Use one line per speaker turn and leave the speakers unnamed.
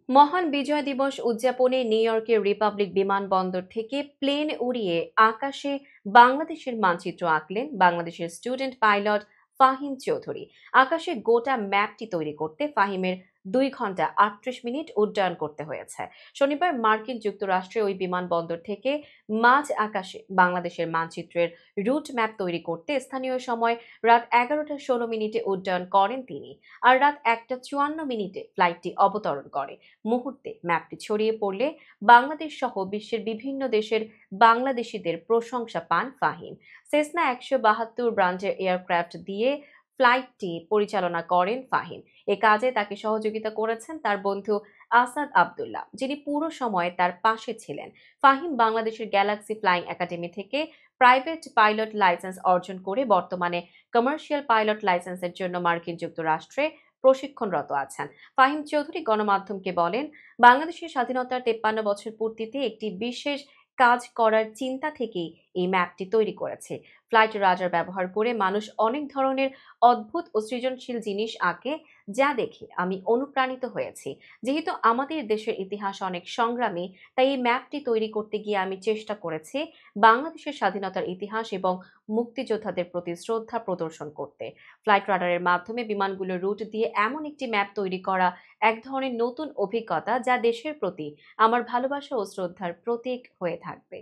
মহান বিজয় দিবস উদযাপনে নিউ ইয়র্কের রিপাবলিক বিমানবন্দর থেকে প্লেন উড়িয়ে আকাশে বাংলাদেশের মানচিত্র আঁকলেন বাংলাদেশের স্টুডেন্ট পাইলট ফাহিম চৌধুরী। আকাশে গোটা ম্যাপটি তৈরি করতে ফাহিমের 2 ঘন্টা 38 মিনিট উড্ডয়ন করতে হয়েছে। শনিবার মার্কিন যুক্তরাষ্ট্রে ওই বিমানবন্দর থেকে মাঝ আকাশে বাংলাদেশের মানচিত্রের রুট ম্যাপ তৈরি করতে স্থানীয় সময় রাত 11টা 16 মিনিটে উড্ডয়ন করেন তিনি। আর রাত 1টা 54 মিনিটে ফ্লাইটটি অবতরণ করে। মুহূর্তে ম্যাপটি ছড়িয়ে পড়লে বাংলাদেশ সহ বিশ্বের বিভিন্ন দেশের বাংলাদেশিদের প্রশংসা পান ফাহিম। সেসনা 172 ব্র্যান্ডের এয়ারক্রাফট দিয়ে ফ্লাইটটি পরিচালনা করেন ফাহিম। এ কাজে তাকে সহযোগিতা করেছেন তার বন্ধু আসাদ আব্দুল্লাহ, যিনি পুরো সময় তার পাশে ছিলেন। ফাহিম বাংলাদেশের গ্যালাক্সি ফ্লাইং একাডেমি থেকে প্রাইভেট পাইলট লাইসেন্স অর্জন করে বর্তমানে কমার্শিয়াল পাইলট লাইসেন্সের জন্য মার্কিন যুক্তরাষ্ট্রে প্রশিক্ষণরত আছেন। ফাহিম চৌধুরী গণমাধ্যমকে বলেন, বাংলাদেশের স্বাধীনতার 53 বছর পূর্তিতে একটি বিশেষ কাজ করার চিন্তা থেকেই এই ম্যাপটি তৈরি করেছে। ফ্লাইট রাডার ব্যবহার করে মানুষ অনেক ধরনের অদ্ভুত ও সৃজনশীল জিনিস আঁকে, যা দেখে আমি অনুপ্রাণিত হয়েছি। যেহেতু আমাদের দেশের ইতিহাস অনেক সংগ্রামী, তাই এই ম্যাপটি তৈরি করতে গিয়ে আমি চেষ্টা করেছি বাংলাদেশের স্বাধীনতার ইতিহাস এবং মুক্তিযোদ্ধাদের প্রতি শ্রদ্ধা প্রদর্শন করতে। ফ্লাইট রাডারের মাধ্যমে বিমানগুলোর রুট দিয়ে এমন একটি ম্যাপ তৈরি করা এক ধরনের নতুন অভিজ্ঞতা, যা দেশের প্রতি আমার ভালোবাসা ও শ্রদ্ধার প্রতীক হয়ে থাকবে।